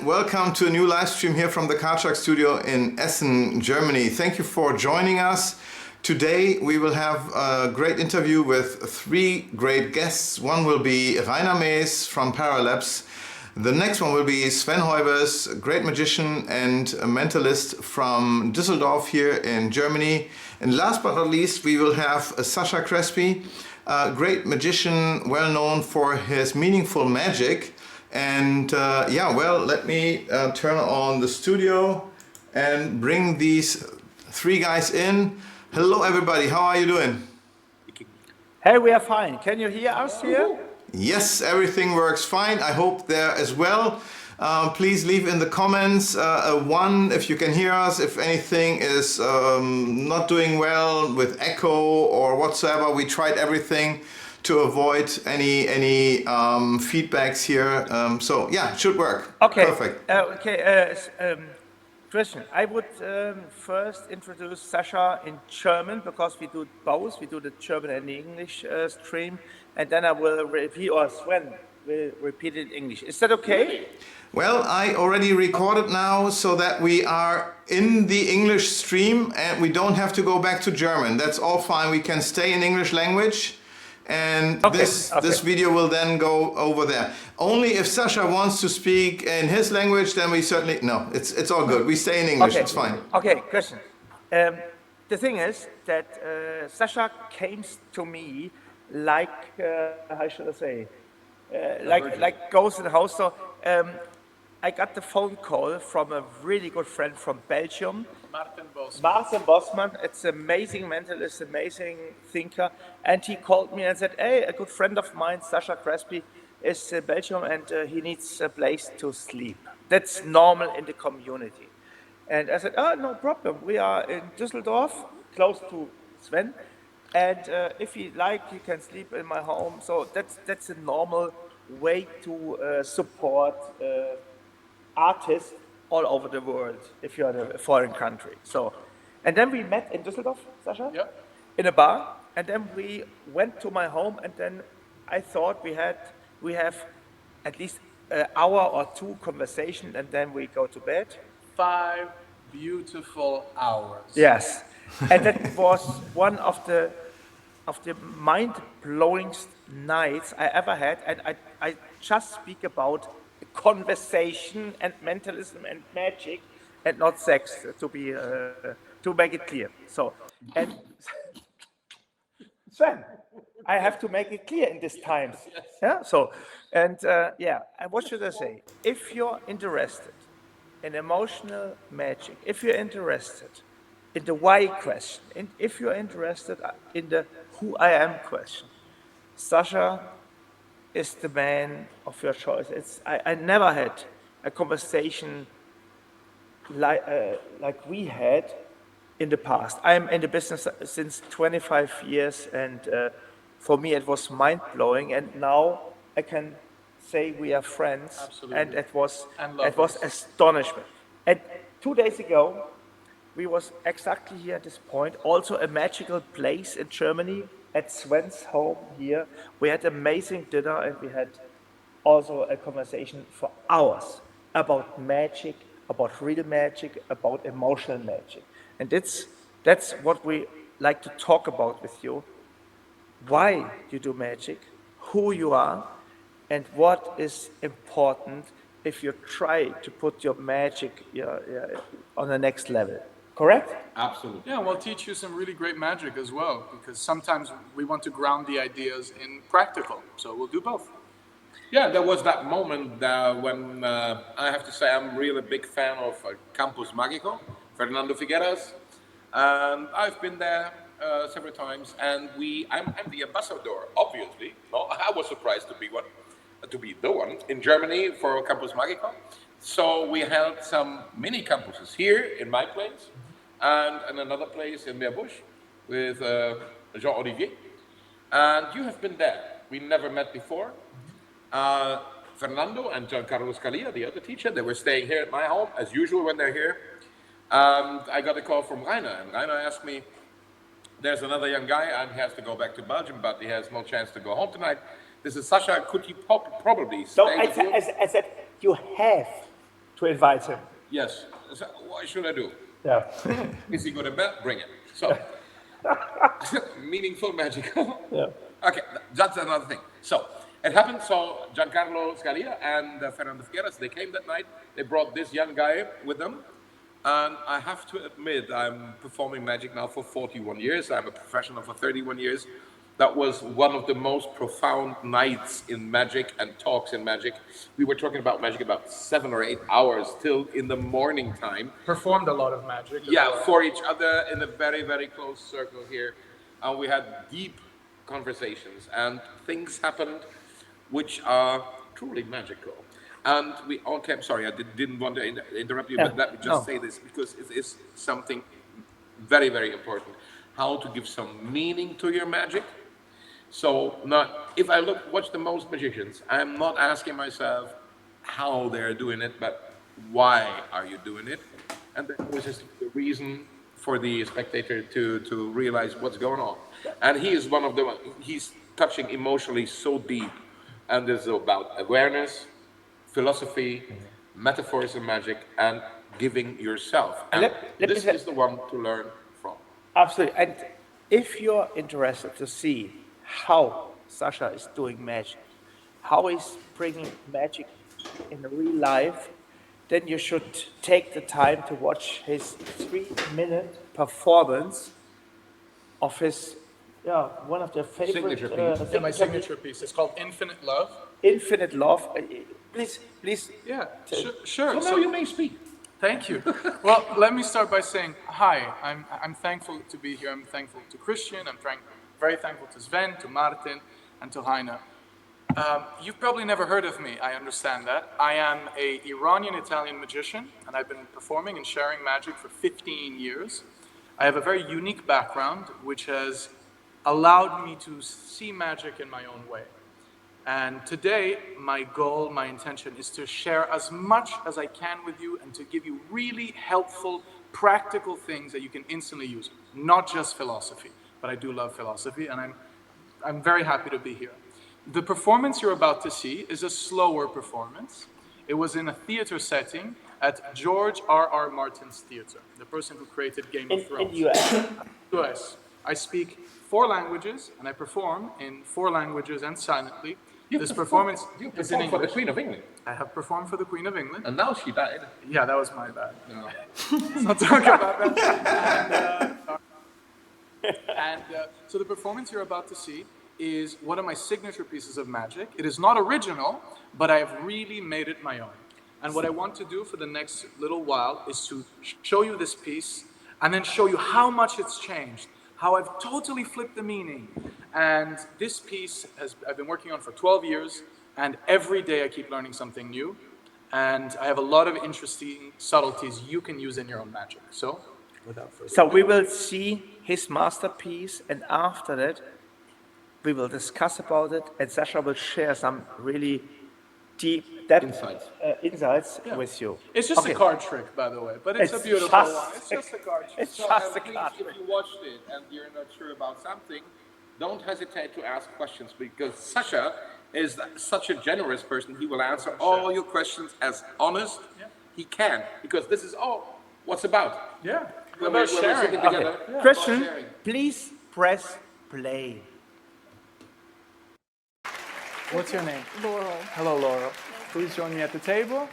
welcome to a new live stream here from the Karchak studio in Essen, Germany. Thank you for joining us. Today we will have a great interview with three great guests. One will be Rainer Mees from Paralabs. The next one will be Sven Heubes, a great magician and a mentalist from Düsseldorf here in Germany. And last but not least, we will have Sasha Crespi, a great magician, well known for his meaningful magic. And let me turn on the studio and bring these three guys in. Hello everybody, how are you doing? Hey, we are fine. Can you hear us here? Yes, everything works fine. I hope there as well. Please leave in the comments a 1 if you can hear us, if anything is not doing well with echo or whatsoever. We tried everything to avoid any feedbacks here. So yeah, it should work. Okay. Perfect. Christian, I would first introduce Sasha in German because we do both. We do the German and the English stream, and then I will repeat, or Sven will repeat it in English. Is that okay? Well, I already recorded now so that we are in the English stream and we don't have to go back to German. That's all fine. We can stay in English language. And this video will then go over there. Only if Sasha wants to speak in his language, then we certainly... No, it's all good. We stay in English, it's fine. Okay, Christian. The thing is that Sasha came to me like, how should I say, like goes in the house. So I got the phone call from a really good friend from Belgium. Martin Bosman, it's an amazing mentalist, amazing thinker. And he called me and said, hey, a good friend of mine, Sasha Crespi, is in Belgium and he needs a place to sleep. That's normal in the community. And I said, oh, no problem. We are in Düsseldorf, close to Sven. And if you like, you can sleep in my home. So that's a normal way to support artists all over the world, if you're in a foreign country. So, and then we met in Düsseldorf, Sasha, in a bar, and then we went to my home, and then I thought we have at least an hour or two conversation, and then we go to bed. 5 beautiful hours. Yes, and that was one of the mind-blowing nights I ever had, and I just speak about conversation and mentalism and magic and not sex, to make it clear. So, and Sven, I have to make it clear in these times. Yeah. So, and and what should I say? If you're interested in emotional magic, if you're interested in the why question, and if you're interested in the who I am question, Sasha is the man of your choice. I never had a conversation like we had in the past. I'm in the business since 25 years, and for me it was mind-blowing. And now I can say we are friends. Absolutely. And it was astonishment. And 2 days ago, we was exactly here at this point, also a magical place in Germany, at Sven's home here. We had amazing dinner and we had also a conversation for hours about magic, about real magic, about emotional magic. And that's what we like to talk about with you. Why you do magic, who you are, and what is important if you try to put your magic on the next level. Correct? Absolutely. Yeah, we'll teach you some really great magic as well, because sometimes we want to ground the ideas in practical. So we'll do both. Yeah, there was that moment when I have to say I'm really a big fan of Campus Mágico, Fernando Figueras. I've been there several times, and I'm the ambassador, obviously. No, I was surprised to be the one in Germany for Campus Mágico. So we held some mini campuses here in my place and in another place in Meerbusch with Jean-Olivier. And you have been there. We never met before. Fernando and Giancarlo Scalia, the other teacher, they were staying here at my home, as usual when they're here. I got a call from Rainer, and Rainer asked me, there's another young guy and he has to go back to Belgium, but he has no chance to go home tonight. This is Sasha, could he probably stay with you? I said, you have to invite him. Yes. So what should I do? Yeah. Is he good at bed? Bring it. So, meaningful, magical. Yeah. Okay, that's another thing. So, it happened. So, Giancarlo Scalia and Fernando Figueras, they came that night. They brought this young guy with them. And I have to admit, I'm performing magic now for 41 years. I'm a professional for 31 years. That was one of the most profound nights in magic and talks in magic. We were talking about magic about 7 or 8 hours till in the morning time. Performed a lot of magic. Yeah, for each other in a very, very close circle here. And we had deep conversations and things happened which are truly magical. And we all came, sorry, I didn't want to interrupt you, but let me just say this because it is something very, very important. How to give some meaning to your magic. So if I watch the most magicians, I'm not asking myself how they're doing it, but why are you doing it? And there was just the reason for the spectator to realize what's going on. And he is one of the, he's touching emotionally so deep. And it's about awareness, philosophy, metaphors in magic, and giving yourself. And this is the one to learn from. Absolutely. And if you're interested to see how Sasha is doing magic, how he's bringing magic in real life, then you should take the time to watch his 3-minute performance of his, one of the favorite Signature piece. My signature piece. It's called Infinite Love. Infinite Love. Please. Yeah, sure. So now you may speak. Thank you. Well, let me start by saying hi. I'm thankful to be here. I'm thankful to Christian. I'm very thankful to Sven, to Martin, and to Rainer. You've probably never heard of me. I understand that. I am an Iranian-Italian magician, and I've been performing and sharing magic for 15 years. I have a very unique background, which has allowed me to see magic in my own way. And today, my goal, my intention is to share as much as I can with you and to give you really helpful, practical things that you can instantly use. Not just philosophy, but I do love philosophy, and I'm very happy to be here. The performance you're about to see is a slower performance. It was in a theater setting at George R.R. Martin's theater, the person who created Game of Thrones. In the US. US. I speak 4 languages, and I perform in 4 languages and silently. This performance is in English. For the Queen of England. I have performed for the Queen of England. And now she died. Yeah, that was my bad. No. Let's not talk about that. So the performance you're about to see is one of my signature pieces of magic. It is not original, but I have really made it my own. And what I want to do for the next little while is to show you this piece and then show you how much it's changed, how I've totally flipped the meaning. And this piece I've been working on for 12 years, and every day I keep learning something new. And I have a lot of interesting subtleties you can use in your own magic. So, without further ado. We will see his masterpiece, and after that, we will discuss about it, and Sasha will share some really deep insights with you. It's just a card trick, by the way, but it's a beautiful one. It's just a card trick. It's just a card trick. If you watched it and you're not sure about something, don't hesitate to ask questions, because Sasha is such a generous person. He will answer all your questions as honest he can, because this is all what's about. Yeah. When we're sitting together. Okay. Christian, please press play. What's your name? Laurel. Hello, Laurel. Please join me at the table.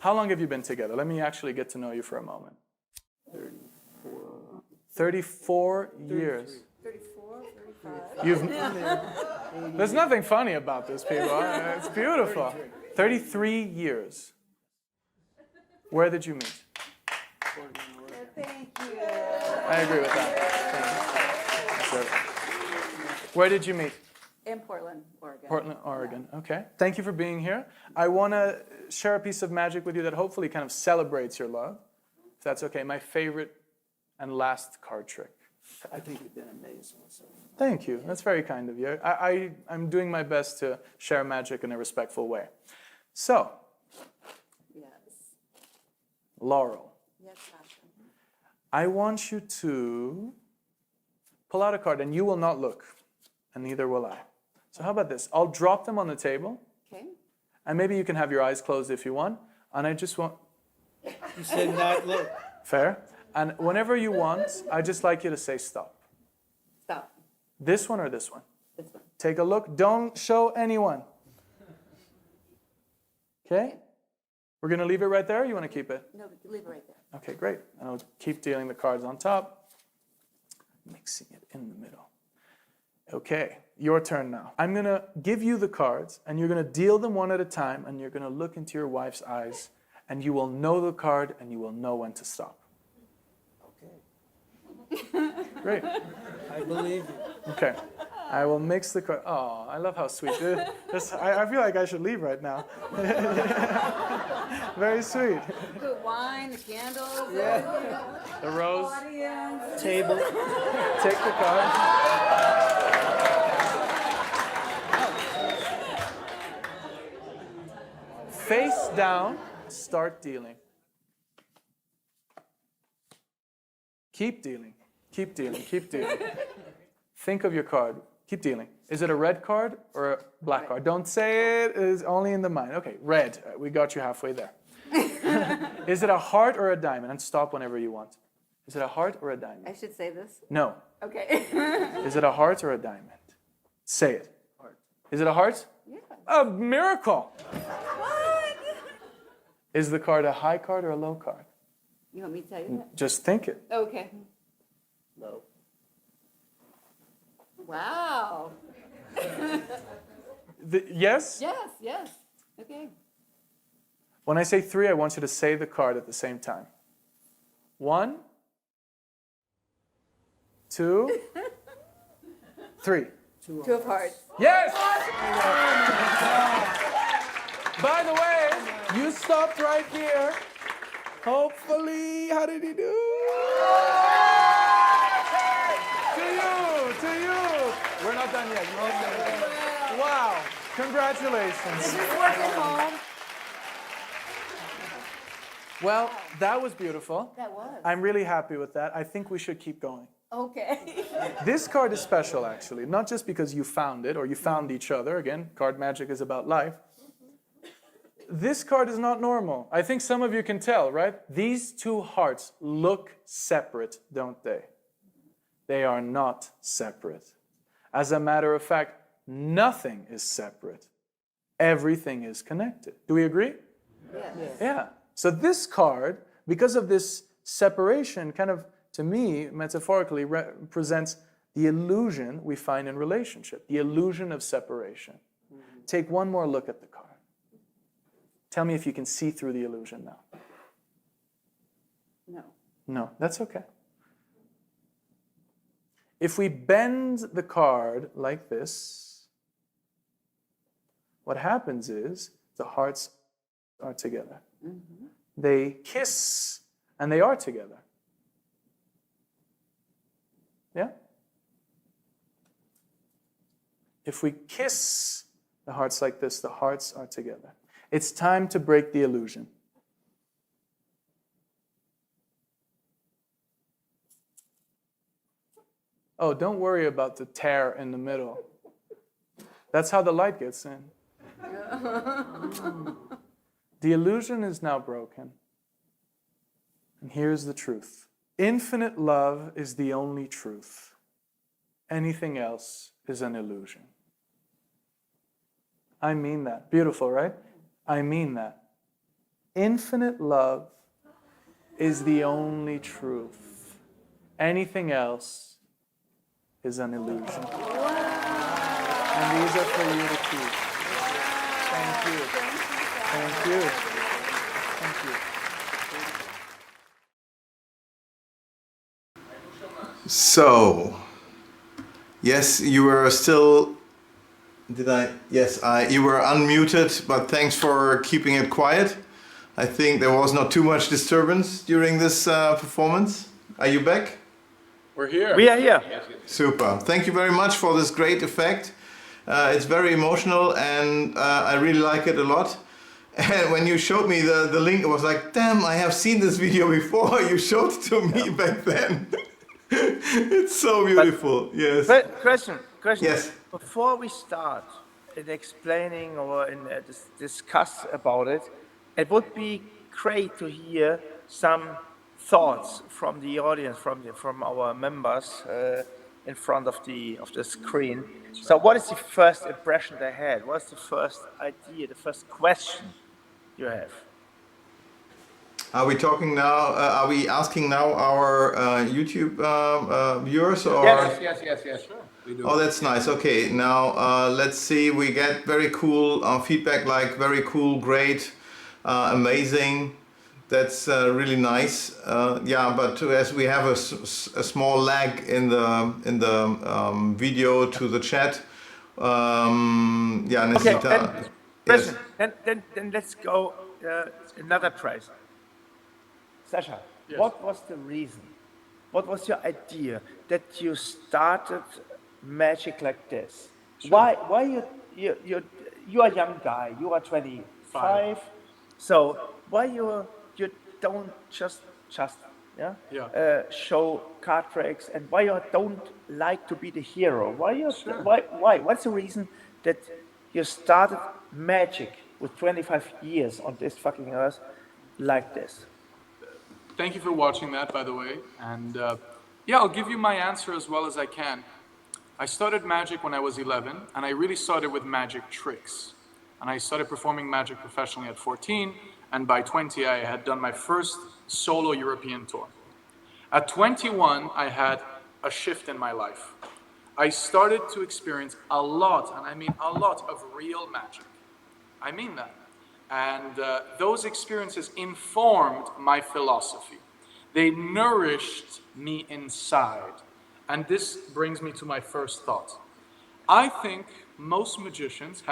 How long have you been together? Let me actually get to know you for a moment. 34 years. 34, 35. There's nothing funny about this, people. It's beautiful. 33 years. Where did you meet? Thank you. I agree with that. Thank you. Where did you meet? In Portland, Oregon. Portland, Oregon. Okay. Thank you for being here. I want to share a piece of magic with you that hopefully kind of celebrates your love. If that's okay. My favorite and last card trick. I think you've been amazing. So. Thank you. That's very kind of you. I'm doing my best to share magic in a respectful way. So, Yes. Laurel, Yes, Sasha. I want you to pull out a card, and you will not look, and neither will I. So how about this? I'll drop them on the table, Okay. and maybe you can have your eyes closed if you want. And I just want... You said not look. Fair. And whenever you want, I'd just like you to say stop. Stop. This one or this one? This one. Take a look. Don't show anyone. Okay? We're going to leave it right there, or you want to keep it? No, leave it right there. Okay, great. And I'll keep dealing the cards on top, mixing it in the middle. Okay, your turn now. I'm going to give you the cards, and you're going to deal them one at a time, and you're going to look into your wife's eyes, and you will know the card, and you will know when to stop. Okay. Great. I believe you. Okay. I will mix the card. Oh, I love how sweet. I feel like I should leave right now. Very sweet. The wine, the candles, The rose. audience. Table. Take the card. Face down. Start dealing. Keep dealing. Keep dealing. Keep dealing. Think of your card. Keep dealing. Is it a red card or a black card? Don't say it. It's only in the mind. Okay, red. We got you halfway there. Is it a heart or a diamond? And stop whenever you want. Is it a heart or a diamond? I should say this? No. Okay. Is it a heart or a diamond? Say it. Heart. Is it a heart? Yeah. A miracle. What? Is the card a high card or a low card? You want me to tell you that? Just think it. Okay. Low. Wow. Yes? Yes, yes. Okay. When I say three, I want you to say the card at the same time. 1, 2, 3. Two of hearts. Yes! By the way, you stopped right here. Hopefully, how did he do? To you. We're not done yet. Wow. Congratulations. Is this work at home? Well, that was beautiful. That was. I'm really happy with that. I think we should keep going. Okay. This card is special, actually, not just because you found it or you found each other. Again, card magic is about life. This card is not normal. I think some of you can tell, right? These two hearts look separate, don't they? They are not separate. As a matter of fact, nothing is separate. Everything is connected. Do we agree? Yes. Yeah. So this card, because of this separation, kind of, to me, metaphorically, represents the illusion we find in relationship, the illusion of separation. Take one more look at the card. Tell me if you can see through the illusion now. No. No, that's okay. If we bend the card like this, what happens is the hearts are together. Mm-hmm. They kiss and they are together. Yeah? If we kiss the hearts like this, the hearts are together. It's time to break the illusion. Oh, don't worry about the tear in the middle. That's how the light gets in. The illusion is now broken. And here's the truth. Infinite love is the only truth. Anything else is an illusion. I mean that. Beautiful, right? I mean that. Infinite love is the only truth. Anything else is an illusion. And these are for you to keep. Thank you. Thank you. Thank you. So, yes, you were still... Did I? Yes, you were unmuted, but thanks for keeping it quiet. I think there was not too much disturbance during this performance. Are you back? We're here. We are here. Super. Thank you very much for this great effect. It's very emotional and I really like it a lot. And when you showed me the link, it was like, damn, I have seen this video before. You showed it to me back then. It's so beautiful. Yes. Question. Yes. Before we start in explaining or in discuss about it, it would be great to hear some thoughts from the audience, from our members in front of the screen. So, what is the first impression they had? What's the first idea, the first question you have? Are we talking now? Are we asking now our YouTube viewers or? Yes, sure. We do. Oh, that's nice. Okay, now let's see. We get very cool feedback, like very cool, great, amazing. That's really nice. Yeah, but as we have a small lag in the video to the chat, yeah, Okay, Nesita. then, Yes. President, then let's go another trace. Sasha, Yes. what was the reason? What was your idea that you started magic like this? Why you are a young guy, you are 25, so why you don't just yeah, Yeah. show card tricks, and why you don't like to be the hero? Sure. Why? What's the reason that you started magic with 25 years on this fucking earth like this? Thank you for watching that, by the way. And yeah, I'll give you my answer as well as I can. I started magic when I was 11, and I really started with magic tricks. And I started performing magic professionally at 14, and by 20, I had done my first solo European tour. At 21, I had a shift in my life. I started to experience a lot, and I mean a lot, of real magic. I mean that. And those experiences informed my philosophy. They nourished me inside. And this brings me to my first thought. I think most magicians,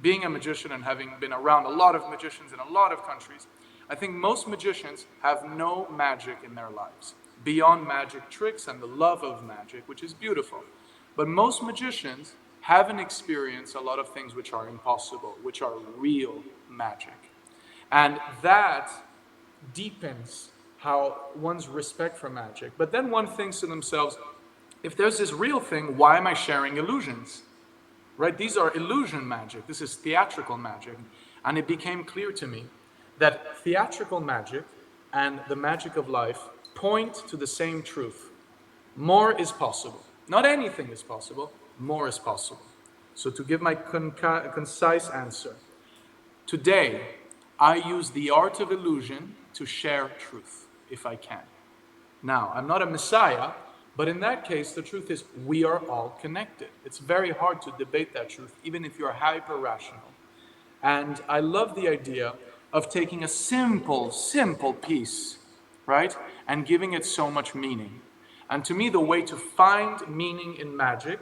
being a magician and having been around a lot of magicians in a lot of countries, I think most magicians have no magic in their lives, beyond magic tricks and the love of magic, which is beautiful. But most magicians haven't experienced a lot of things which are impossible, which are real magic. And that deepens how one's respect for magic. But then one thinks to themselves, if there's this real thing, why am I sharing illusions? Right? These are illusion magic. This is theatrical magic. And it became clear to me that theatrical magic and the magic of life point to the same truth. More is possible. Not anything is possible, more is possible. So to give my concise answer, today I use the art of illusion to share truth, if I can. Now, I'm not a messiah, but in that case, the truth is we are all connected. It's very hard to debate that truth, even if you're hyper-rational. And I love the idea of taking a simple piece, right, and giving it so much meaning. And to me, the way to find meaning in magic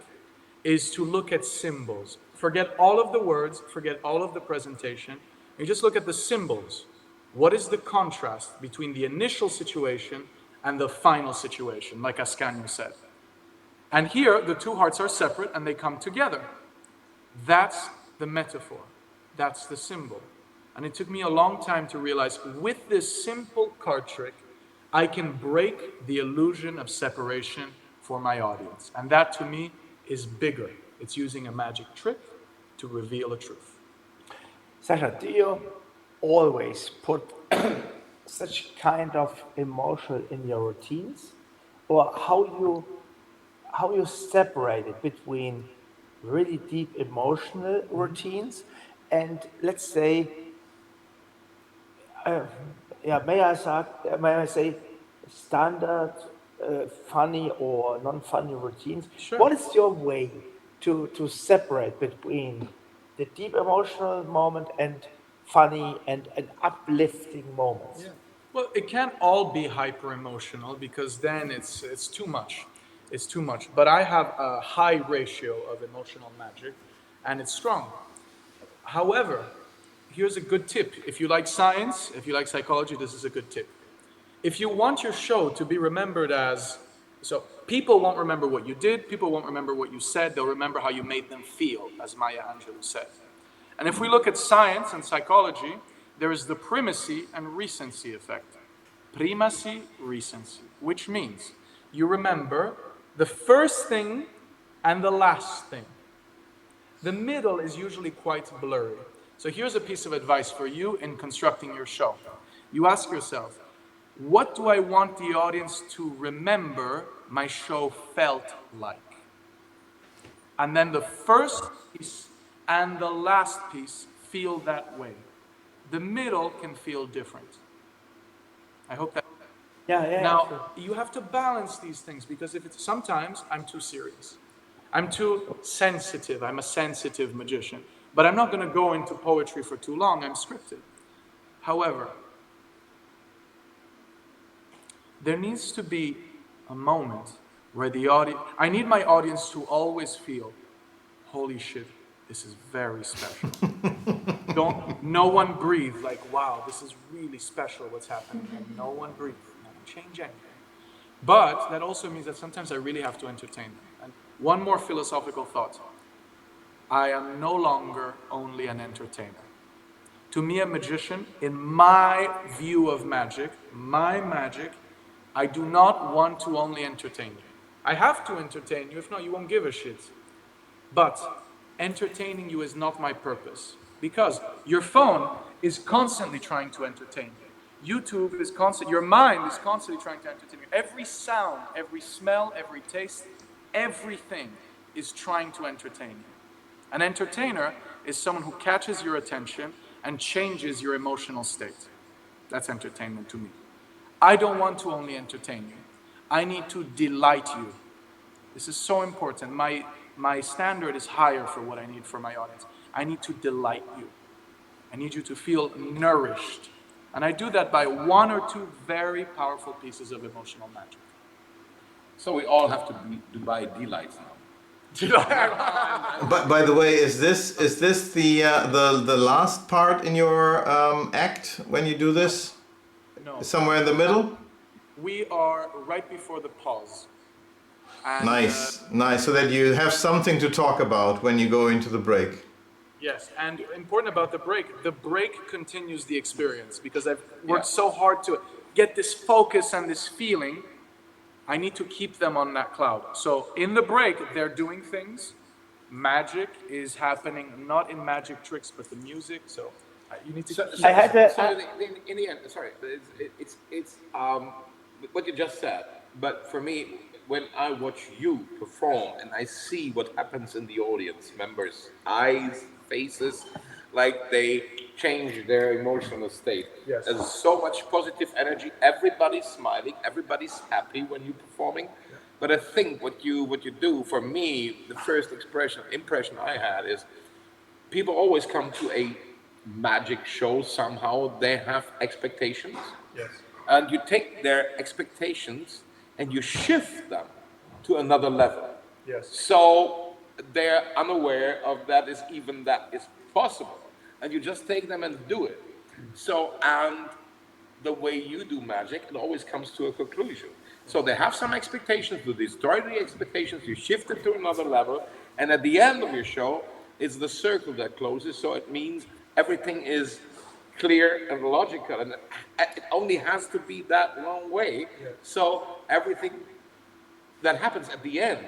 is to look at symbols. Forget all of the words, forget all of the presentation, and just look at the symbols. What is the contrast between the initial situation and the final situation, like Ascanio said? And here, the two hearts are separate and they come together. That's the metaphor. That's the symbol. And it took me a long time to realize with this simple card trick, I can break the illusion of separation for my audience. And that to me is bigger. It's using a magic trick to reveal a truth. Sasha, do you always put such kind of emotion in your routines, or how you separate it between really deep emotional routines and, let's say, yeah, may I say, standard funny or non-funny routines? Sure. What is your way to separate between the deep emotional moment and funny and uplifting moments? Well, it can't all be hyper emotional because then it's too much. It's too much. But I have a high ratio of emotional magic and it's strong. However, here's a good tip. If you like science, if you like psychology, this is a good tip. If you want your show to be remembered as, so people won't remember what you did, people won't remember what you said, they'll remember how you made them feel, as Maya Angelou said. And if we look at science and psychology, there is the primacy and recency effect. Primacy, recency, which means you remember the first thing and the last thing. The middle is usually quite blurry. So here's a piece of advice for you in constructing your show. You ask yourself, what do I want the audience to remember my show felt like? And then the first piece and the last piece feel that way. The middle can feel different. I hope that. Yeah, Now, you have to balance these things because if it's sometimes I'm too serious. I'm too sensitive. I'm a sensitive magician. But I'm not going to go into poetry for too long. I'm scripted. However, there needs to be a moment where the audience, I need my audience to always feel, holy shit, this is very special. No one breathe like, wow, this is really special what's happening. And no one breathe. No one change anything. But that also means that sometimes I really have to entertain them. And one more philosophical thought. I am no longer only an entertainer. To me, a magician, in my view of magic, my magic, I do not want to only entertain you. I have to entertain you, if not, you won't give a shit. But entertaining you is not my purpose. Because your phone is constantly trying to entertain you. YouTube is your mind is constantly trying to entertain you. Every sound, every smell, every taste, everything is trying to entertain you. An entertainer is someone who catches your attention and changes your emotional state. That's entertainment to me. I don't want to only entertain you. I need to delight you. This is so important. My standard is higher for what I need for my audience. I need to delight you. I need you to feel nourished. And I do that by one or two very powerful pieces of emotional magic. So we all have to buy delights now. But by the way, is this the last part in your act when you do this? No. Somewhere in the middle? We are right before the pause. And, Nice, nice. So that you have something to talk about when you go into the break. Yes, and important about the break continues the experience because I've worked so hard to get this focus and this feeling. I need to keep them on that cloud. So in the break, they're doing things. Magic is happening, not in magic tricks, but the music. So you need to. In the end, sorry, it's what you just said. But for me, when I watch you perform and I see what happens in the audience members' eyes, faces, like they change their emotional state. Yes. There's so much positive energy. Everybody's smiling. Everybody's happy when you're performing. Yeah. But I think what you do, for me, the first impression I had is people always come to a magic show somehow. They have expectations. Yes. And you take their expectations and you shift them to another level. Yes. So they're unaware of that is possible. And you just take them and do it. So, and the way you do magic, it always comes to a conclusion. So they have some expectations, you destroy the expectations, you shift it to another level, and at the end of your show, it's the circle that closes, so it means everything is clear and logical, and it only has to be that one way. So everything that happens at the end,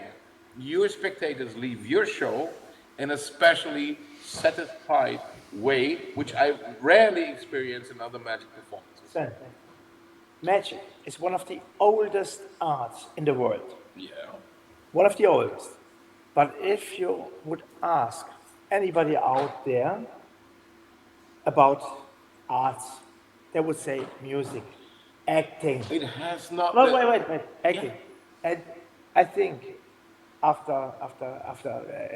your spectators leave your show in a specially satisfied way, which I rarely experience in other magic performances. Sven, magic is one of the oldest arts in the world. Yeah. One of the oldest. But if you would ask anybody out there about arts, they would say music, acting. It has not. No, wait, acting. Yeah. And I think after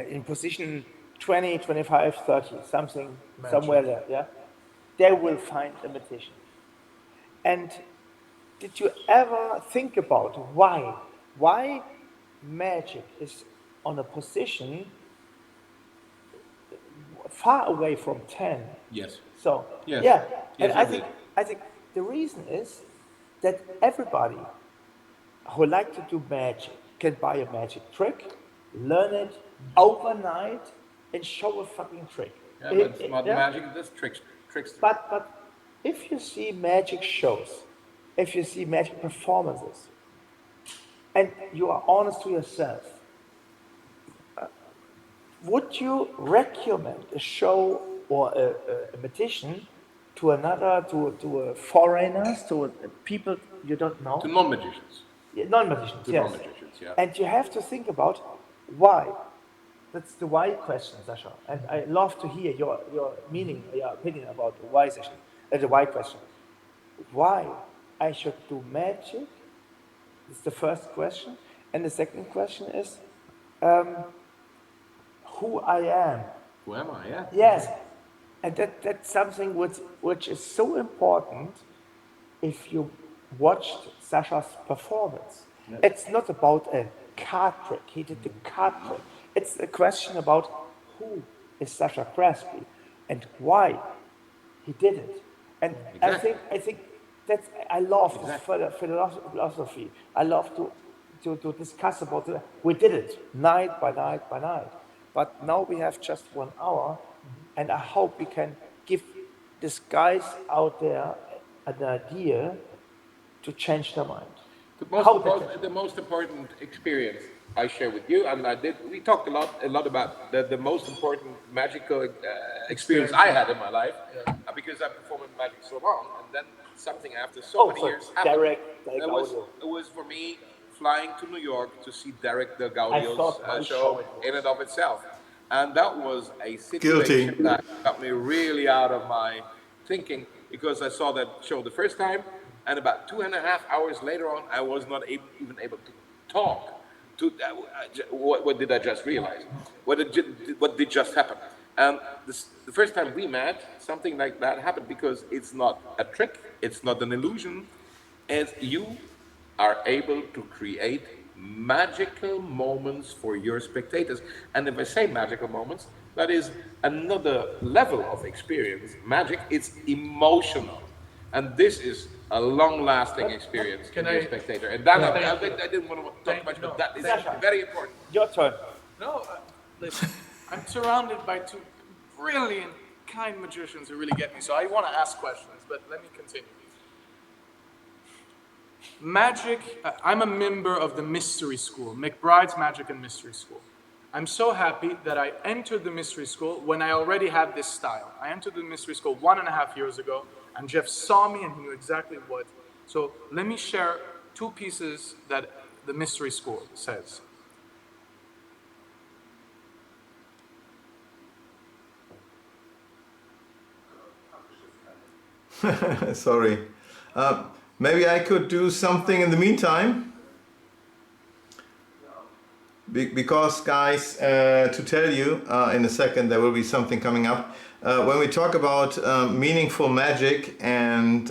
in position 20, 25, 30, something, magic. Somewhere there, yeah, they will find a magician. And did you ever think about why magic is on a position far away from 10? Yes. So yes. Yeah, yes, and I think the reason is that everybody who like to do magic can buy a magic trick, learn it overnight, and show a fucking trick. Yeah, but it's not magic, it's tricks. But if you see magic shows, if you see magic performances, and you are honest to yourself, would you recommend a show or a magician to another, to foreigners, to people you don't know. To non-magicians. Yeah, non-magicians, To yes. non-magicians, yeah. And you have to think about why. That's the why question, Sasha. And I love to hear your meaning, your opinion about the why session, the why question. Why I should do magic? That's the first question. And the second question is who I am. Who am I? Yeah. Yes. And that's something which is so important if you watched Sasha's performance. It's not about a card trick. He did the card trick. It's a question about who is Sasha Crespi and why he did it. And Exactly. I think that's I love this philosophy. I love to discuss about it. We did it night by night by night. But now we have just 1 hour, and I hope we can give these guys out there an idea to change their mind. The most important experience I share with you, and we talked a lot about the most important magical experience I had in my life, because I performed in magic so long, and then something after so many years happened. It was for me flying to New York to see Derek the Gaudio's show in and of itself. And that was a situation that got me really out of my thinking, because I saw that show the first time, and about 2.5 hours later on, I was not even able to talk. What did I just realize? What did just happen? And the first time we met, something like that happened, because it's not a trick, it's not an illusion, as you are able to create magical moments for your spectators. And if I say magical moments, that is another level of experience. Magic, it's emotional. And this is a long-lasting experience for your spectator. And that, I didn't want to talk much, but that is very important. Your turn. No, listen, I'm surrounded by two brilliant, kind magicians who really get me, so I want to ask questions, but let me continue. Magic, I'm a member of the Mystery School, McBride's Magic and Mystery School. I'm so happy that I entered the Mystery School when I already had this style. I entered the Mystery School 1.5 years ago, and Jeff saw me and he knew exactly what. So let me share 2 pieces that the Mystery School says. Sorry. Maybe I could do something in the meantime. Because, guys, to tell you, in a second there will be something coming up. When we talk about meaningful magic, and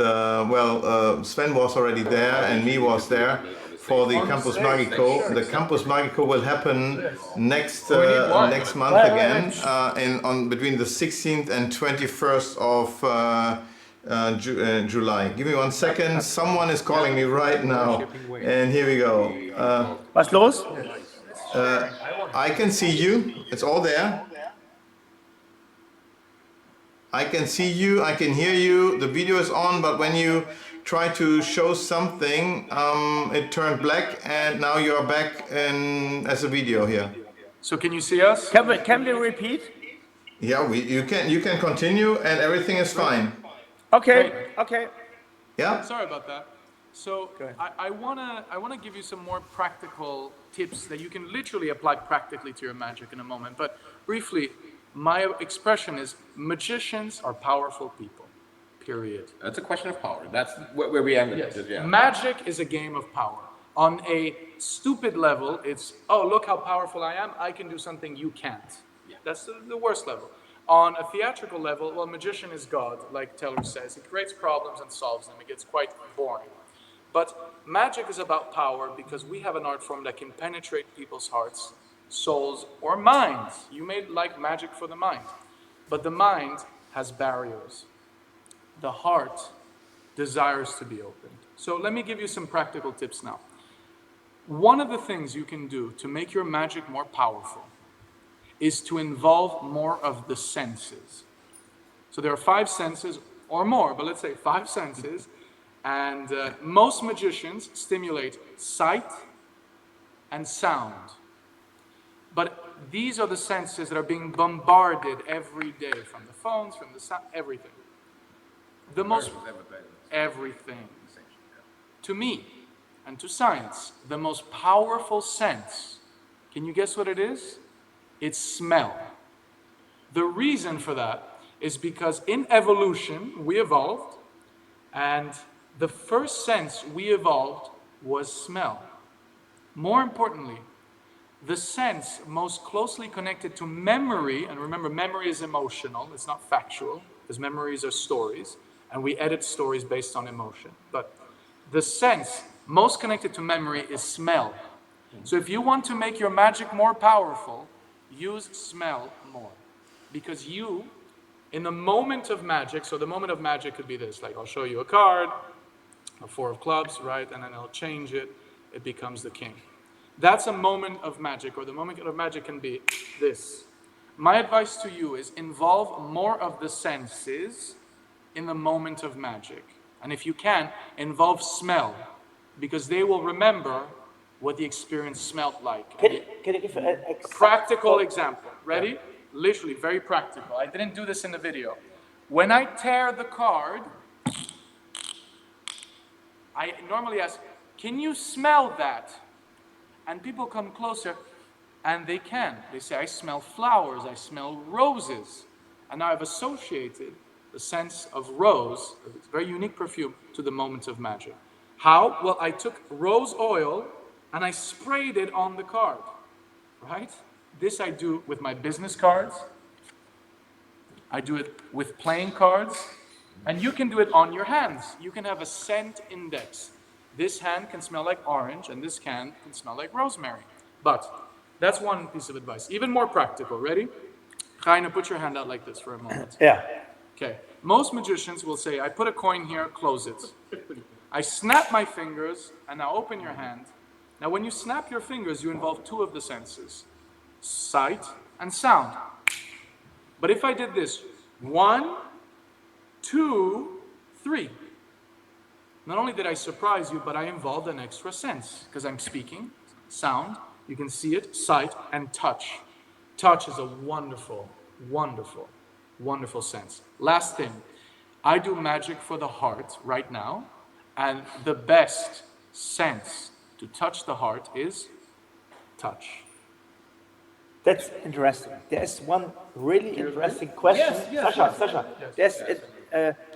Sven was already there and me was there for the Campus Magico. The Campus Magico will happen next month again, between the 16th and 21st of July. Give me 1 second. Someone is calling me right now, and here we go. Was los? I can see you. It's all there. I can see you. I can hear you. The video is on, but when you try to show something, it turned black, and now you are back as a video here. So can you see us? Can we repeat? Yeah, you can continue, and everything is fine. Okay. Okay. Yeah. Sorry about that. So I wanna give you some more practical tips that you can literally apply practically to your magic in a moment. But briefly, my expression is magicians are powerful people. Period. That's a question of power. That's where we ended. Yes. It, yeah. Magic is a game of power. On a stupid level, it's, oh, look how powerful I am. I can do something you can't. Yeah. That's the worst level. On a theatrical level, well, magician is God, like Taylor says. He creates problems and solves them. It gets quite boring. But magic is about power because we have an art form that can penetrate people's hearts, souls, or minds. You may like magic for the mind, but the mind has barriers. The heart desires to be opened. So let me give you some practical tips now. One of the things you can do to make your magic more powerful is to involve more of the senses. So there are 5 senses or more, but let's say 5 senses. And most magicians stimulate sight and sound. But these are the senses that are being bombarded every day from the phones, from the sound, everything. The most, Versus advertising. everything. To me, and to science, the most powerful sense, can you guess what it is? It's smell. The reason for that is because in evolution, we evolved, and the first sense we evolved was smell. More importantly, the sense most closely connected to memory, and remember, memory is emotional, it's not factual, because memories are stories, and we edit stories based on emotion. But the sense most connected to memory is smell. So if you want to make your magic more powerful, use smell more. Because you, in the moment of magic, so the moment of magic could be this, like I'll show you a card, a 4 of clubs, right? And then I'll change it, it becomes the king. That's a moment of magic, or the moment of magic can be this. My advice to you is involve more of the senses in the moment of magic. And if you can, involve smell, because they will remember what the experience smelled like. Can you give an A exact practical example. Ready? Literally, very practical. I didn't do this in the video. When I tear the card, I normally ask, can you smell that? And people come closer, and they can. They say, I smell flowers, I smell roses. And now I've associated the sense of rose, a very unique perfume, to the moment of magic. How? Well, I took rose oil and I sprayed it on the card, right? This I do with my business cards. I do it with playing cards. And you can do it on your hands. You can have a scent index. This hand can smell like orange, and this hand can smell like rosemary. But that's one piece of advice. Even more practical. Ready? Rainer, put your hand out like this for a moment. Yeah. Okay. Most magicians will say, I put a coin here, close it. I snap my fingers, and now open your hand. Now, when you snap your fingers, you involve 2 of the senses, sight and sound. But if I did this, 1, 2, 3. Not only did I surprise you, but I involved an extra sense, because I'm speaking, sound, you can see it, sight, and touch. Touch is a wonderful, wonderful, wonderful sense. Last thing, I do magic for the heart right now, and the best sense to touch the heart is touch. That's interesting. There's one really interesting question. Sasha,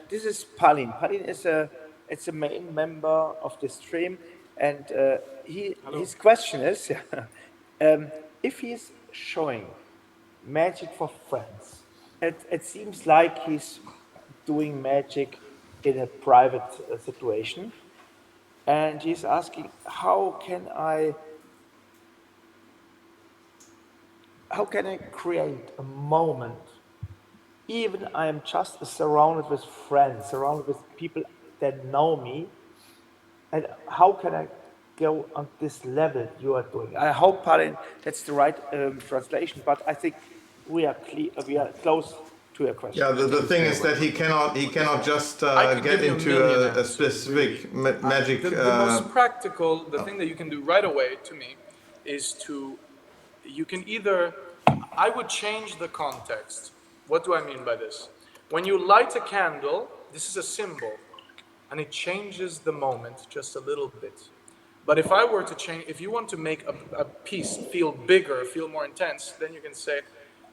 this is Palin. Palin is a main member of the stream, and his question is, if he's showing magic for friends, it seems like he's doing magic in a private situation, and he's asking, how can I create a moment? Even I am just surrounded with friends, surrounded with people that know me, and how can I go on this level you are doing? I hope, Palin, that's the right translation, but I think we are close to your question. Yeah, the thing is that he cannot just I could get give you a into million a answers, specific magic. The most practical, the thing that you can do right away to me is you can either, I would change the context. What do I mean by this? When you light a candle, this is a symbol, and it changes the moment just a little bit. But if I were to change, if you want to make a piece feel bigger, feel more intense, then you can say,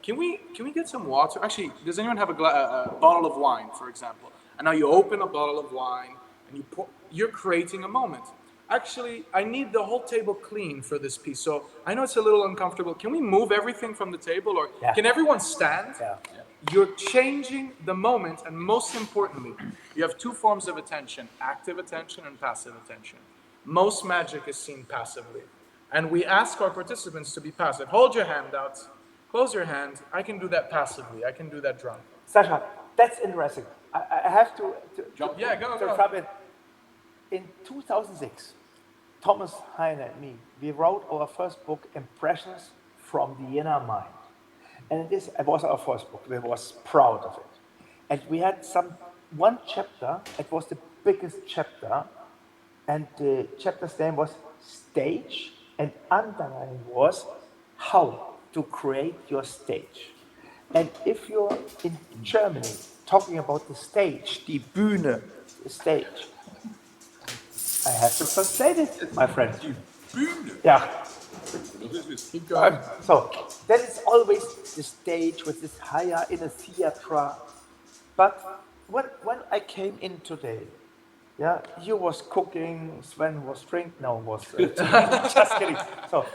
can we get some water? Actually, does anyone have a bottle of wine, for example? And now you open a bottle of wine, and you're creating a moment. Actually, I need the whole table clean for this piece, so I know it's a little uncomfortable. Can we move everything from the table, or can everyone stand? Yeah. You're changing the moment, and most importantly, you have 2 forms of attention, active attention and passive attention. Most magic is seen passively, and we ask our participants to be passive. Hold your hand out, close your hand. I can do that passively, I can do that drum. Sasha, that's interesting. I have to Jump. Yeah, go. jump in. In 2006, Thomas, Heiner, and me, we wrote our first book, Impressions from the Inner Mind. And it was our first book. We was proud of it. And we had one chapter, it was the biggest chapter, and the chapter's name was Stage, and underlying was how to create your stage. And if you're in Germany talking about the stage, die Bühne, the stage, I have to translate it, my friend. Yeah. Keep going. So that is always the stage with this higher in a theater. But when I came in today, yeah, you was cooking, Sven was drinking, no, was just kidding. So,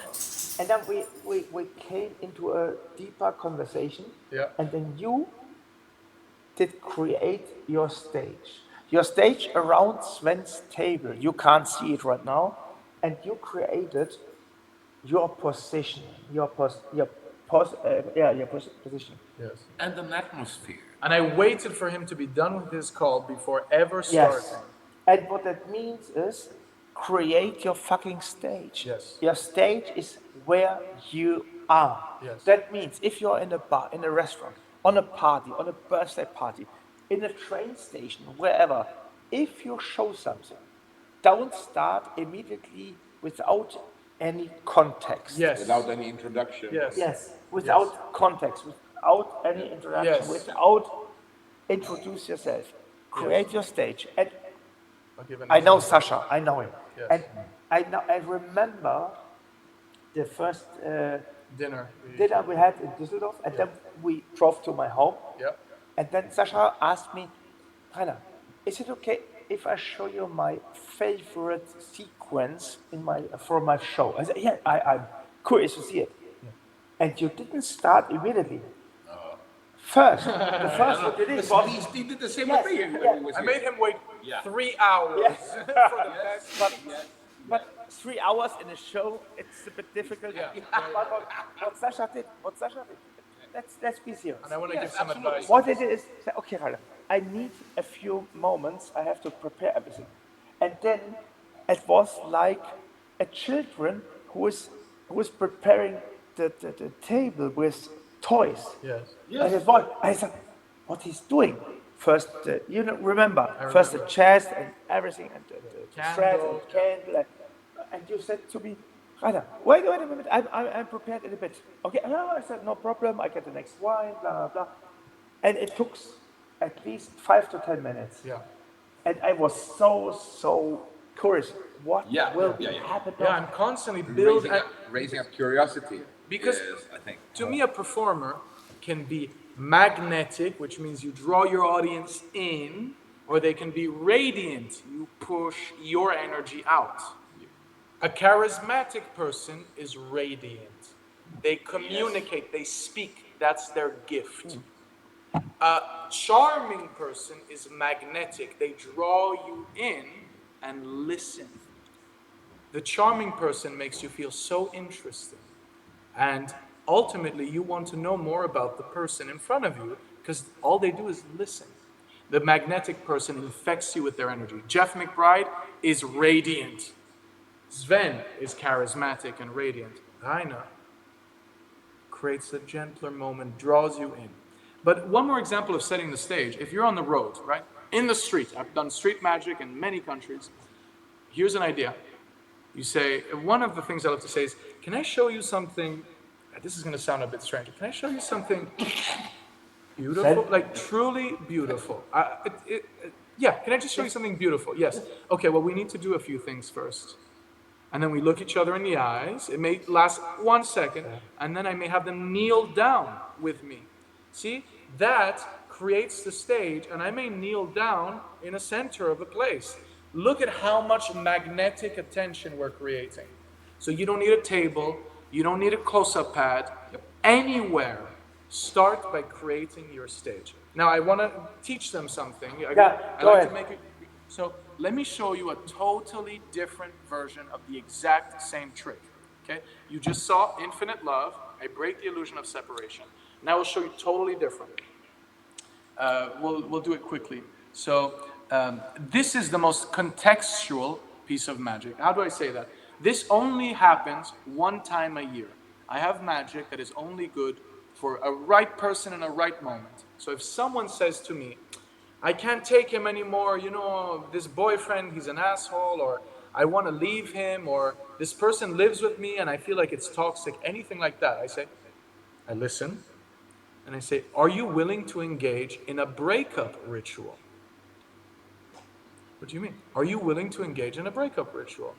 and then we came into a deeper conversation, Yeah. and then you did create your stage. Your stage around Sven's table. You can't see it right now, and you created your position, position. Yes. And an atmosphere. And I waited for him to be done with his call before ever Yes. starting. And what that means is create your fucking stage. Yes. Your stage is where you are. Yes. That means if you're in a bar, in a restaurant, on a party, on a birthday party, in a train station, wherever, if you show something, don't start immediately without any context. Yes. Without any introduction. Yes. Yes, without context, without any introduction, Yes. without introduce yourself. Create your stage. And I'll give an I know example. Sasha, I know him. Yes. And I remember the first Dinner. dinner we had in Düsseldorf, and then we drove to my home. Yep. And then Sasha asked me, Rainer, is it okay if I show you my favorite sequence in for my show? I said, yeah, I'm curious to see it. And you didn't start immediately. First, the first what you did was, He did the same Yes, with me when yeah. he was I here. made him wait Yeah. 3 hours Yes. for the best. but 3 hours in a show, it's a bit difficult. Yeah. But what Sasha did, let's be serious. And I want to give some absolutely. advice. What it is, say, okay, Rainer, I need a few moments. I have to prepare everything, and then it was like a children who is preparing the table with toys. Yes. And his voice, I said, what he's doing. First, you know, remember, first the chest and everything, and the thread and Candle. candle. And you said to me, Rainer, wait a minute, I'm prepared in a bit. Okay, no, I said, no problem, I get the next wine, blah, blah, blah. And it took at least 5 to 10 minutes. Yeah. And I was so curious. What will happen Yeah, now? I'm constantly building. Raising up curiosity. Because is, I think. to me, a performer can be magnetic, which means you draw your audience in, or they can be radiant, you push your energy out. A charismatic person is radiant. They communicate, they speak, that's their gift. A charming person is magnetic, they draw you in and listen. The charming person makes you feel so interesting. And ultimately, you want to know more about the person in front of you because all they do is listen. The magnetic person infects you with their energy. Jeff McBride is radiant. Sven is charismatic and radiant. Rainer creates a gentler moment, draws you in. But one more example of setting the stage. If you're on the road, right? In the street, I've done street magic in many countries. Here's an idea. You say, one of the things I love to say is, can I show you something, this is going to sound a bit strange, can I show you something beautiful? Like truly beautiful. Yeah, can I just show you something beautiful? Yes. Okay, well, we need to do a few things first. And then we look each other in the eyes. It may last 1 second, and then I may have them kneel down with me. See, that creates the stage, and I may kneel down in the center of the place. Look at how much magnetic attention we're creating. So you don't need a table, you don't need a close-up pad. Anywhere, start by creating your stage. Now I want to teach them something. I go like to ahead. make it. So let me show you a totally different version of the exact same trick. Okay? You just saw infinite love. I break the illusion of separation. Now we'll show you totally different. We'll do it quickly. So this is the most contextual piece of magic. How do I say that? This only happens 1 time a year. I have magic that is only good for a right person in a right moment. So if someone says to me, I can't take him anymore, you know, this boyfriend, he's an asshole, or I want to leave him, or this person lives with me and I feel like it's toxic, anything like that, I say, I listen, and I say, are you willing to engage in a breakup ritual? What do you mean? Are you willing to engage in a breakup ritual?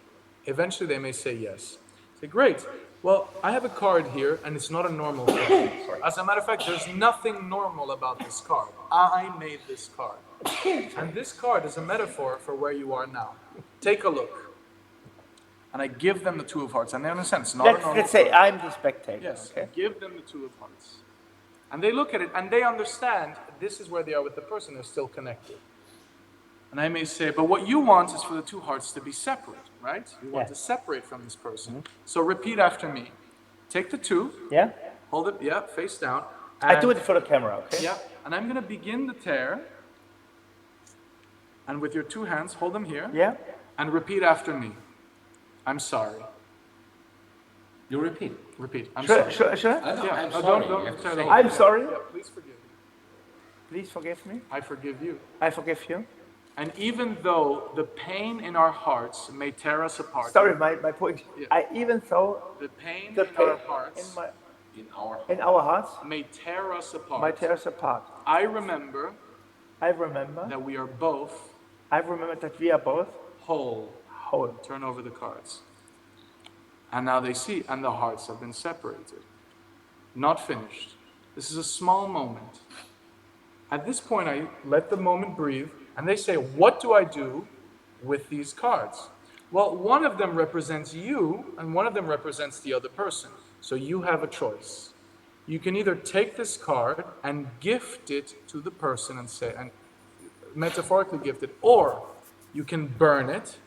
Eventually they may say yes. I say, great. Well, I have a card here, and it's not a normal card. As a matter of fact, there's nothing normal about this card. I made this card. And this card is a metaphor for where you are now. Take a look. And I give them the Two of Hearts, and they understand it's not a normal Let's say card. I'm the spectator. Yes, Okay. give them the Two of Hearts. And they look at it, and they understand this is where they are with the person. They're still connected. And I may say, but what you want is for the two hearts to be separate, right? You want to separate from this person. So repeat after me. Take the two, Yeah. hold it, yeah, face down. I do it for the camera. Okay. Yeah, and I'm going to begin the tear. And with your two hands, hold them here. Yeah. And repeat after me. I'm sorry. You repeat. Repeat. I'm Sure. sorry. Sure. I know, Yeah, I'm oh, sorry. don't You have to tear say the it. whole I'm thing. sorry. Yeah, please forgive me. Please forgive me. I forgive you. I forgive you. And even though the pain in our hearts may tear us apart. Sorry, my point. Yeah. I even though The pain the in pain our hearts In in our hearts may tear us apart. might tear us apart. I remember I remember. that we are both I remember that we are both whole. whole. Turn over the cards. And now they see, and the hearts have been separated. Not finished. This is a small moment. At this point, I let the moment breathe, and they say, what do I do with these cards? Well, one of them represents you, and one of them represents the other person. So you have a choice. You can either take this card and gift it to the person and say, and metaphorically gift it, or you can burn it,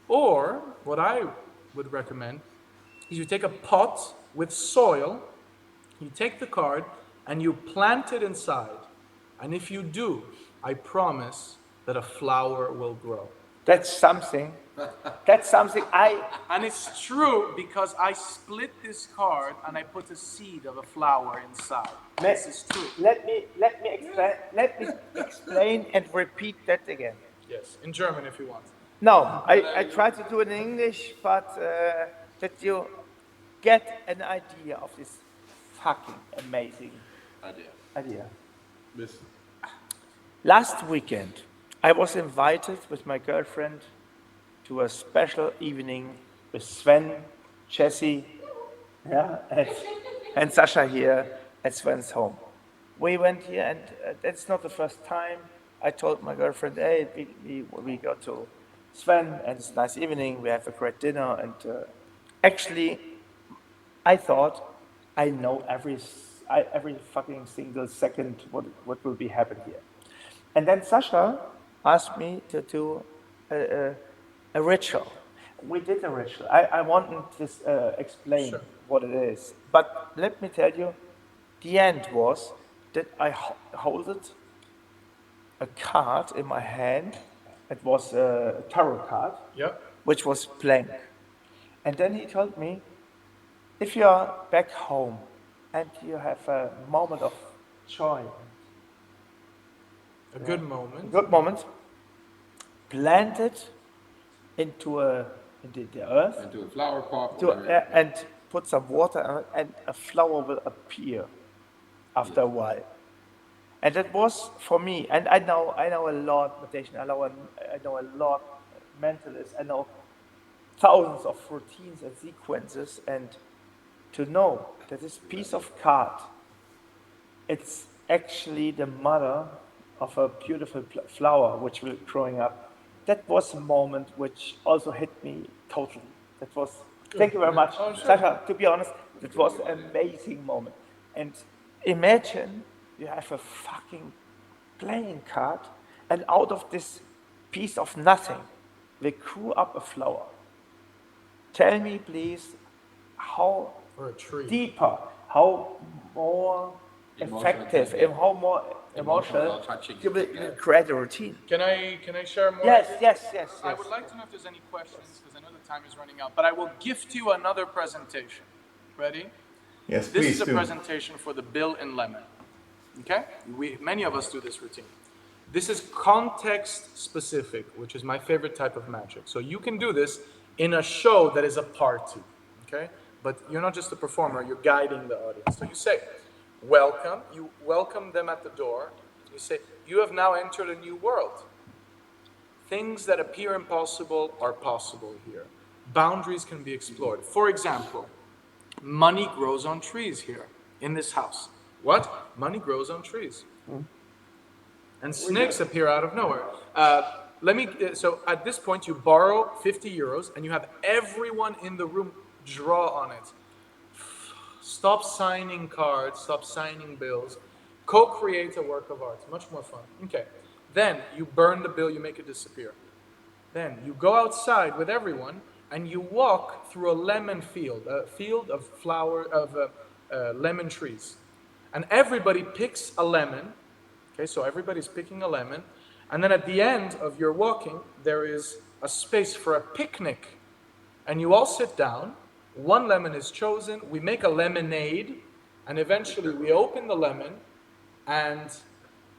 or what I would recommend is you take a pot with soil, you take the card, and you plant it inside. And if you do, I promise that a flower will grow. That's something. That's something And it's true because I split this card and I put a seed of a flower inside. This is true. Let me explain and repeat that again. Yes, in German if you want. No, I try to do it in English, but that you get an idea of this fucking amazing idea. Last weekend, I was invited with my girlfriend to a special evening with Sven, Jesse, and Sasha here at Sven's home. We went here, and that's not the first time. I told my girlfriend, hey, we go to Sven, and it's a nice evening, we have a great dinner, and actually, I thought I know every fucking single second what will be happening here. And then Sasha asked me to do a ritual. We did a ritual. I wanted to explain what it is. But let me tell you, the end was that I held a card in my hand. It was a tarot card, which was blank. And then he told me, if you are back home and you have a moment of joy, A good moment. good moment, plant it into the earth, Into a flower pot. to, and put some water on it, and a flower will appear after a while. And that was for me, and I know a lot meditation, I know a lot mentalists, I know thousands of routines and sequences, and to know that this piece of card, it's actually the mother of a beautiful flower which will growing up. That was a moment which also hit me totally. That was, thank you very much, Sasha, to be honest, that was an amazing moment. And imagine you have a fucking playing card, and out of this piece of nothing, they grew up a flower. Tell me, please, how Or a tree. deeper, how more effective, and how more emotional touching. you will create a routine. Can I share more? Yes. I would like to know if there's any questions because I know the time is running out. But I will gift you another presentation. Ready? Yes, This please is a do. presentation for the Bill in Lemon. Okay? Many of us do this routine. This is context specific, which is my favorite type of magic. So you can do this in a show that is a party. Okay? But you're not just a performer, you're guiding the audience. So you say, welcome. You welcome them at the door. You say, you have now entered a new world. Things that appear impossible are possible here. Boundaries can be explored. For example, money grows on trees here in this house. What? Money grows on trees. And snakes appear out of nowhere. So at this point, you borrow 50 euros and you have everyone in the room draw on it. Stop signing cards, stop signing bills. Co-create a work of art. Much more fun. Okay. Then you burn the bill, you make it disappear. Then you go outside with everyone and you walk through a lemon field, a field of lemon trees. And everybody picks a lemon. Okay, so everybody's picking a lemon. And then at the end of your walking, there is a space for a picnic. And you all sit down. One lemon is chosen. We make a lemonade. And eventually we open the lemon and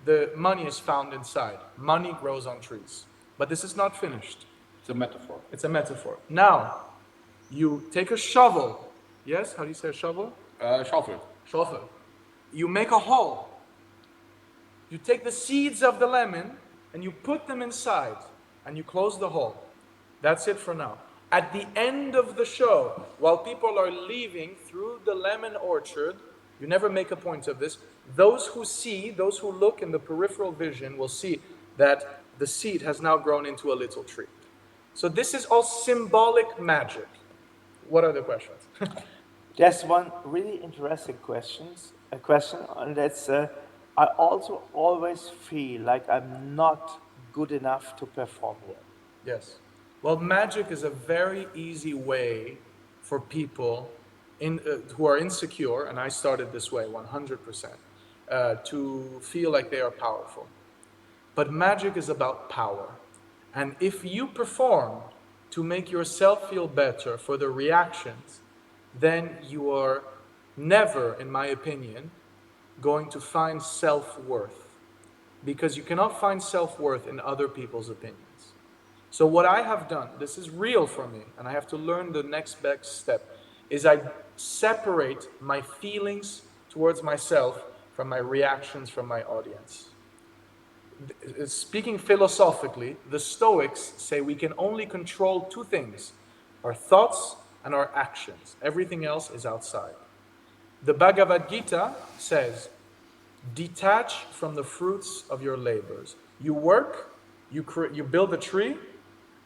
the money is found inside. Money grows on trees. But this is not finished. It's a metaphor. It's a metaphor. Now, you take a shovel. Yes? How do you say a shovel? Shovel. Shovel. You make a hole. You take the seeds of the lemon and you put them inside and you close the hole. That's it for now. At the end of the show, while people are leaving through the lemon orchard, you never make a point of this, those who look in the peripheral vision will see that the seed has now grown into a little tree. So this is all symbolic magic. What are the questions? There's one really interesting question, and that's I also always feel like I'm not good enough to perform here. Yes. Well, magic is a very easy way for people who are insecure, and I started this way 100%, to feel like they are powerful. But magic is about power. And if you perform to make yourself feel better for the reactions, then you are never, in my opinion, going to find self-worth. Because you cannot find self-worth in other people's opinions. So what I have done, this is real for me, and I have to learn the next best step, is I separate my feelings towards myself from my reactions from my audience. Speaking philosophically, the Stoics say we can only control two things, our thoughts and our actions. Everything else is outside. The Bhagavad Gita says, detach from the fruits of your labors. You work, you build a tree,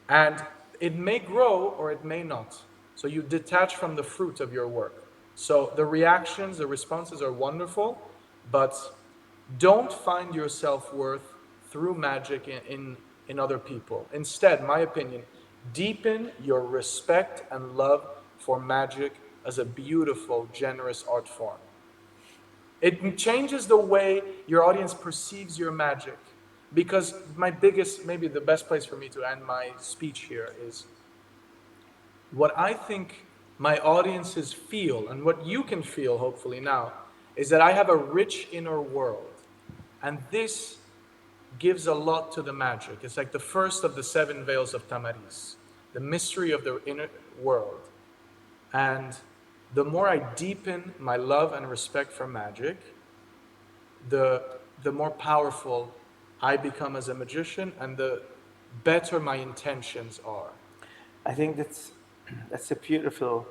and it may grow or it may not. So you detach from the fruit of your work. So the reactions, the responses are wonderful, but don't find your self-worth through magic in other people. Instead, my opinion, deepen your respect and love for magic as a beautiful, generous art form. It changes the way your audience perceives your magic. Because maybe the best place for me to end my speech here is what I think my audiences feel, and what you can feel hopefully now, is that I have a rich inner world. And this gives a lot to the magic. It's like the first of the 7 veils of Tamariz, the mystery of the inner world. And the more I deepen my love and respect for magic, the more powerful I become as a magician, and the better my intentions are. I think that's a beautiful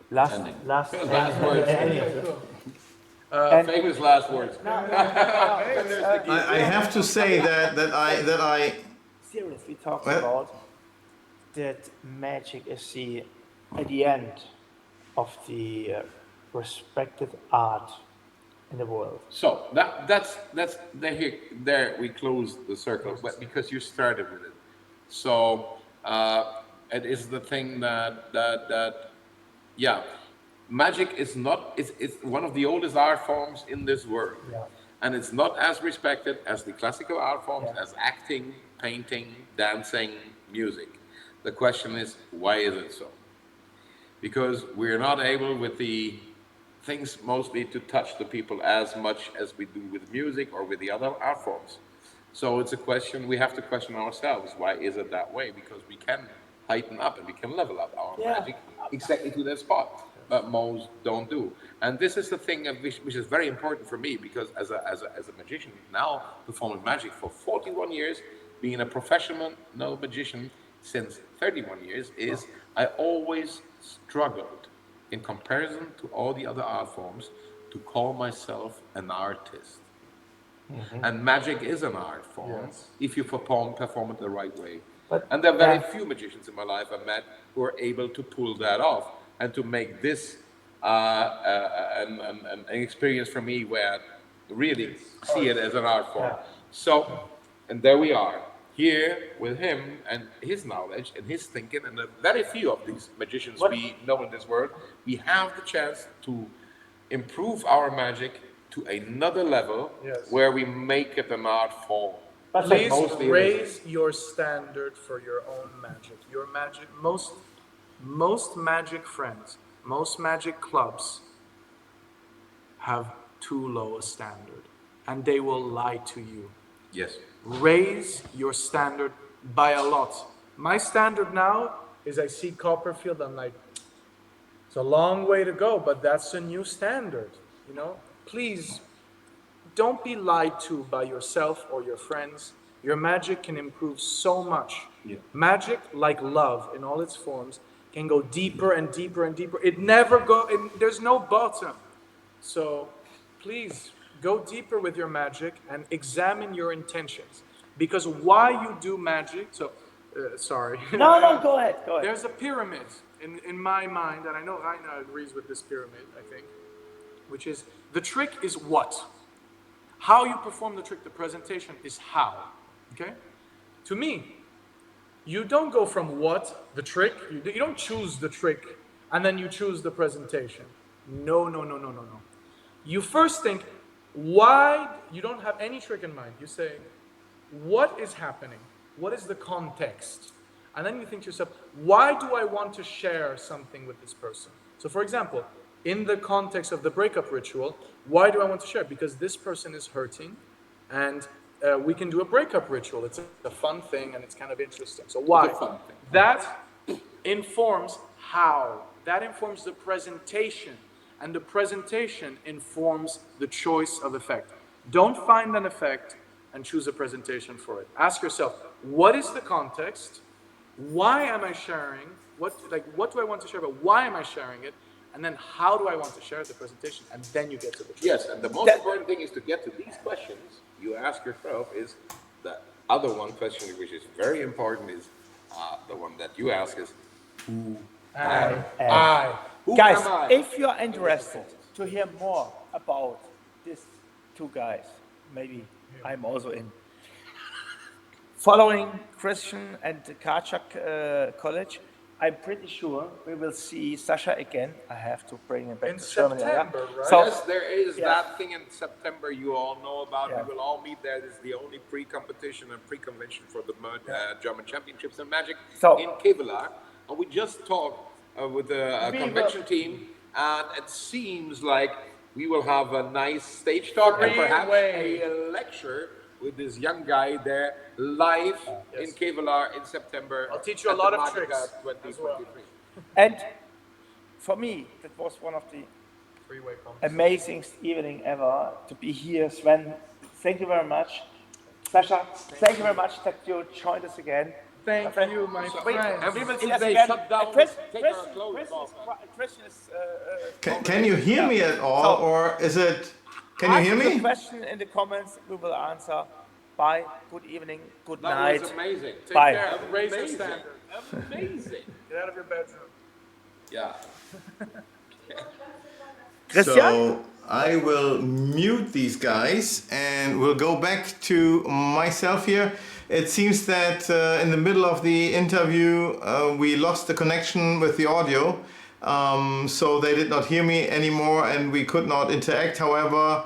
last words. Famous last words. I have to say that I seriously talk about that magic is at the end of the respected art in the world. So that's there we close the circle, but because you started with it. So it is the thing that magic is not, it's one of the oldest art forms in this world. Yeah. And it's not as respected as the classical art forms, as acting, painting, dancing, music. The question is, why is it so? Because we're not able with the things mostly to touch the people as much as we do with music or with the other art forms. So it's a question, we have to question ourselves, why is it that way? Because we can heighten up and we can level up our magic exactly to that spot. but most don't do. And this is the thing which is very important for me, because as a magician now performing magic for 41 years, being a professional magician since 31 years, is I always struggled in comparison to all the other art forms to call myself an artist. And magic is an art form if you perform it the right way. And there are very few magicians in my life I met who are able to pull that off and to make this an experience for me where I really see it as an art form. So, and there we are, here with him and his knowledge and his thinking, and the very few of these magicians we know in this world, we have the chance to improve our magic to another level where we make it an art form. Please Mostly raise your standard for your own magic. Your magic, most magic friends, most magic clubs have too low a standard, and they will lie to you. Yes. Raise your standard by a lot. My standard now is I see Copperfield, I'm like, it's a long way to go, but that's a new standard, you know? Please, don't be lied to by yourself or your friends. Your magic can improve so much. Yeah. Magic, like love in all its forms, can go deeper and deeper and deeper. There's no bottom. So please go deeper with your magic and examine your intentions. Because why you do magic, sorry. No, go ahead. There's a pyramid in my mind, and I know Rainer agrees with this pyramid, I think, which is, the trick is what? How you perform the trick, the presentation is how, okay? To me, you don't go from what, the trick, you don't choose the trick, and then you choose the presentation. No. You first think, why, you don't have any trick in mind. You say, what is happening? What is the context? And then you think to yourself, why do I want to share something with this person? So for example, in the context of the breakup ritual, why do I want to share? Because this person is hurting, and we can do a breakup ritual. It's a fun thing, and it's kind of interesting. So why? It's a fun thing. That informs how. That informs the presentation, and the presentation informs the choice of effect. Don't find an effect and choose a presentation for it. Ask yourself, what is the context? Why am I sharing? What do I want to share, but why am I sharing it? And then how do I want to share the presentation? And then you get to the truth. Yes, and the most important thing is to get to these questions you ask yourself is the other one question which is very important is the one that you ask is, who am I? Who Guys, am I? if you're interested to hear more about these two guys, maybe I'm also in. Following Christian and the Karchak College, I'm pretty sure we will see Sasha again. I have to bring him back In to Germany. September, right? So, Yes, there is that thing in September you all know about. Yeah. We will all meet there. This is the only pre-competition and pre-convention for the German Championships in Magic So- in Kevlar. And we just talked with the convention team, and it seems like we will have a nice stage talk and perhaps a lecture with this young guy there live in Kevlar in September. I'll teach you a at the lot of Magica tricks as 2023. and for me, that was one of the Three-way pump. amazing evening ever to be here. Sven, thank you very much. Sasha, thank you very much that you joined us again. Thank you, my friend. And we will see Yes, they again. shut down, take our clothes off. Christian is Can you hear me at all, or is it? Can you hear ask your me? question in the comments. We will answer. Bye. Good evening. Good That night. was amazing. Take Bye. care. Raise your Amazing. standard. Amazing. Get out of your bedroom. Yeah. Christian? So I will mute these guys and we'll go back to myself here. It seems that in the middle of the interview we lost the connection with the audio, so they did not hear me anymore and we could not interact. However,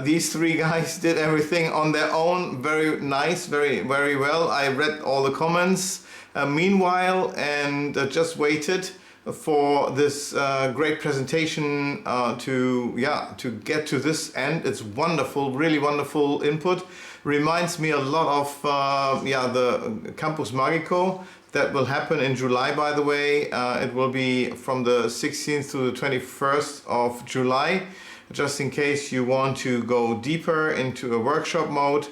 these three guys did everything on their own, very nice, very well. I read all the comments meanwhile and just waited for this great presentation to get to this end. It's wonderful, really wonderful input. reminds me a lot of the Campus Magico that will happen in July, by the way. It will be from the 16th to the 21st of July. Just in case you want to go deeper into a workshop mode.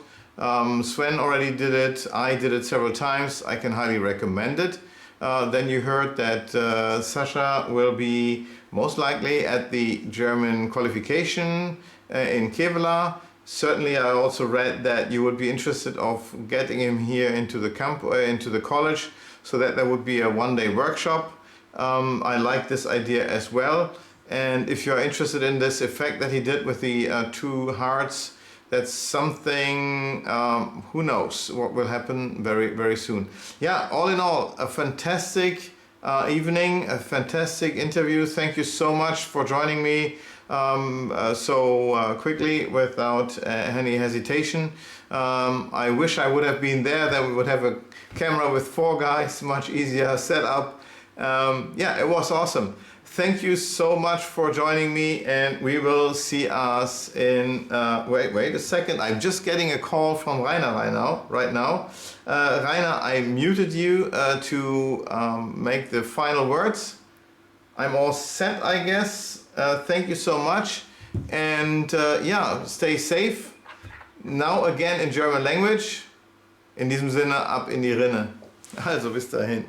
Sven already did it. I did it several times. I can highly recommend it. Then you heard that Sasha will be most likely at the German qualification in Kevela. Certainly, I also read that you would be interested of getting him here into the into the college, so that there would be a one-day workshop. I like this idea as well. And if you are interested in this effect that he did with the two hearts, that's something, who knows what will happen very, very soon. Yeah, all in all, a fantastic evening, a fantastic interview. Thank you so much for joining me so quickly without any hesitation. I wish I would have been there, then we would have a camera with 4 guys, much easier setup. Yeah, it was awesome. Thank you so much for joining me, and we will see us in, wait a second, I'm just getting a call from Rainer right now. Rainer, I muted you to make the final words. I'm all set, I guess. Thank you so much, and yeah, stay safe. Now again in German language. In diesem Sinne, ab in die Rinne. Also bis dahin.